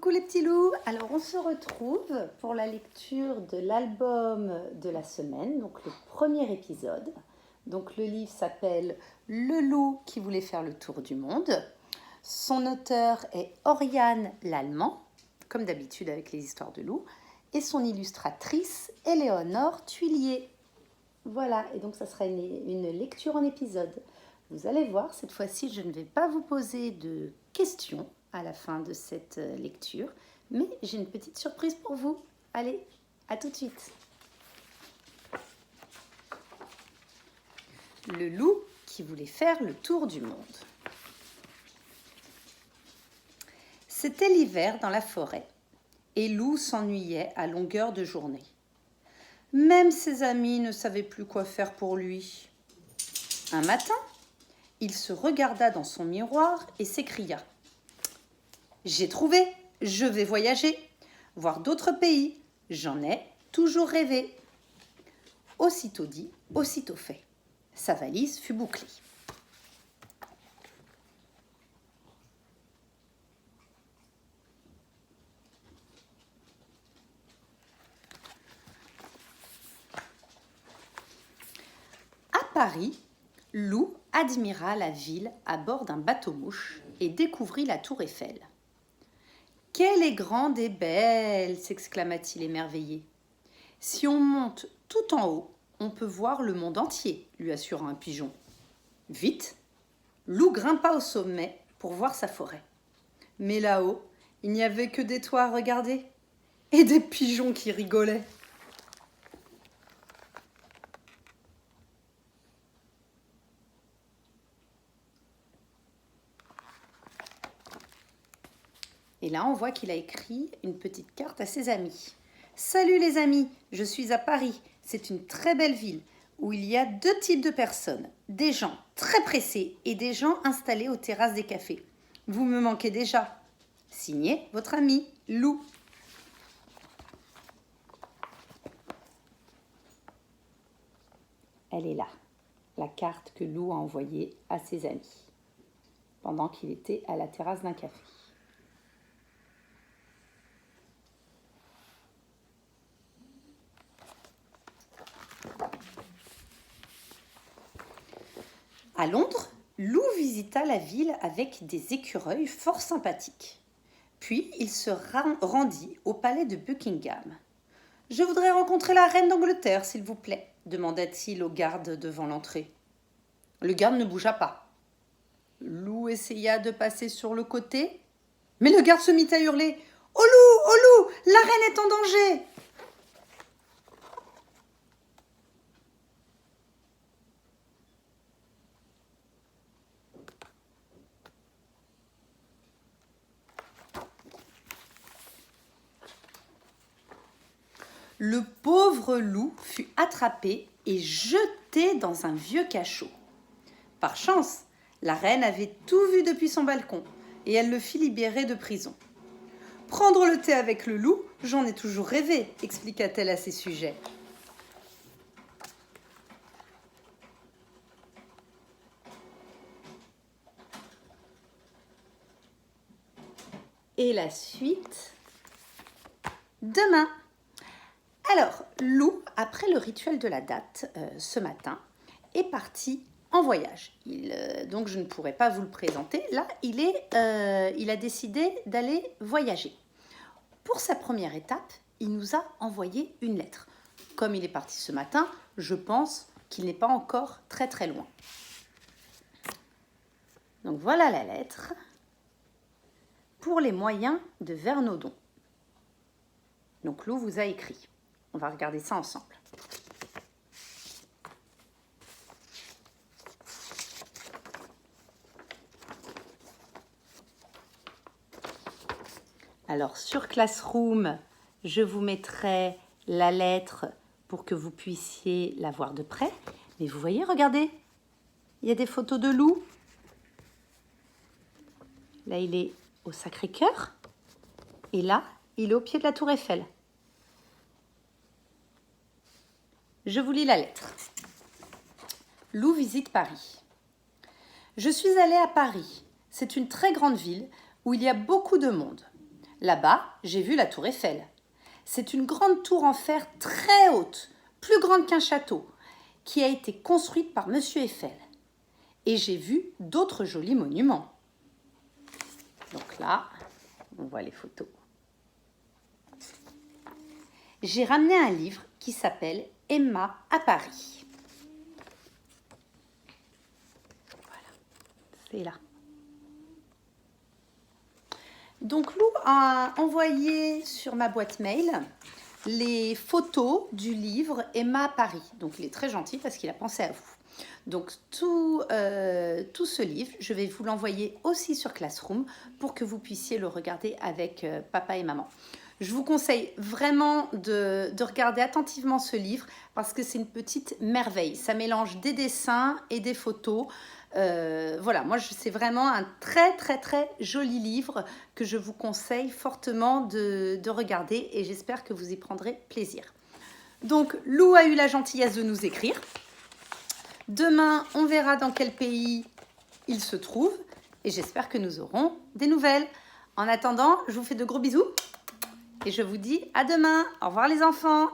Coucou les petits loups. Alors on se retrouve pour la lecture de l'album de la semaine, donc le premier épisode. Donc le livre s'appelle Le loup qui voulait faire le tour du monde. Son auteur est Oriane Lallemand, comme d'habitude avec les histoires de loups, et son illustratrice Éléonore Tuillier. Voilà, et donc ça sera une lecture en épisode. Vous allez voir, cette fois-ci, je ne vais pas vous poser de questions à la fin de cette lecture, mais j'ai une petite surprise pour vous. Allez, à tout de suite. Le loup qui voulait faire le tour du monde. C'était l'hiver dans la forêt, et Loup s'ennuyait à longueur de journée. Même ses amis ne savaient plus quoi faire pour lui. Un matin, il se regarda dans son miroir et s'écria « J'ai trouvé, je vais voyager, voir d'autres pays, j'en ai toujours rêvé. » Aussitôt dit, aussitôt fait. Sa valise fut bouclée. À Paris, Loup admira la ville à bord d'un bateau-mouche et découvrit la tour Eiffel. « Qu'elle est grande et belle !» s'exclama-t-il émerveillé. « Si on monte tout en haut, on peut voir le monde entier, lui assura un pigeon. Vite, Loup grimpa au sommet pour voir sa forêt. Mais là-haut, il n'y avait que des toits à regarder et des pigeons qui rigolaient. Et là, on voit qu'il a écrit une petite carte à ses amis. « Salut les amis, je suis à Paris. C'est une très belle ville où il y a deux types de personnes. Des gens très pressés et des gens installés aux terrasses des cafés. Vous me manquez déjà. Signé votre ami Loup. » Elle est là, la carte que Loup a envoyée à ses amis pendant qu'il était à la terrasse d'un café. À Londres, Loup visita la ville avec des écureuils fort sympathiques. Puis il se rendit au palais de Buckingham. « Je voudrais rencontrer la reine d'Angleterre, s'il vous plaît » demanda-t-il au garde devant l'entrée. Le garde ne bougea pas. Loup essaya de passer sur le côté, mais le garde se mit à hurler « Au loup, la reine est en danger !» Le pauvre loup fut attrapé et jeté dans un vieux cachot. Par chance, la reine avait tout vu depuis son balcon et elle le fit libérer de prison. « Prendre le thé avec le loup, j'en ai toujours rêvé », expliqua-t-elle à ses sujets. Et la suite demain. Alors, Loup, après le rituel de la date, ce matin, est parti en voyage. Donc, je ne pourrais pas vous le présenter. Là, il a décidé d'aller voyager. Pour sa première étape, il nous a envoyé une lettre. Comme il est parti ce matin, je pense qu'il n'est pas encore très très loin. Donc, voilà la lettre. Pour les moyens de Vernodon. Donc, Loup vous a écrit. On va regarder ça ensemble. Alors, sur Classroom, je vous mettrai la lettre pour que vous puissiez la voir de près. Mais vous voyez, regardez, il y a des photos de Loup. Là, il est au Sacré-Cœur. Et là, il est au pied de la Tour Eiffel. Je vous lis la lettre. Loup visite Paris. Je suis allée à Paris. C'est une très grande ville où il y a beaucoup de monde. Là-bas, j'ai vu la tour Eiffel. C'est une grande tour en fer très haute, plus grande qu'un château, qui a été construite par Monsieur Eiffel. Et j'ai vu d'autres jolis monuments. Donc là, on voit les photos. J'ai ramené un livre qui s'appelle Emma à Paris. Voilà, c'est là. Donc Lou a envoyé sur ma boîte mail les photos du livre Emma à Paris. Donc il est très gentil parce qu'il a pensé à vous. Donc tout ce livre, je vais vous l'envoyer aussi sur Classroom pour que vous puissiez le regarder avec papa et maman. Je vous conseille vraiment de regarder attentivement ce livre parce que c'est une petite merveille. Ça mélange des dessins et des photos. Voilà, moi c'est vraiment un très très très joli livre que je vous conseille fortement de regarder et j'espère que vous y prendrez plaisir. Donc Lou a eu la gentillesse de nous écrire. Demain, on verra dans quel pays il se trouve et j'espère que nous aurons des nouvelles. En attendant, je vous fais de gros bisous et je vous dis à demain. Au revoir les enfants.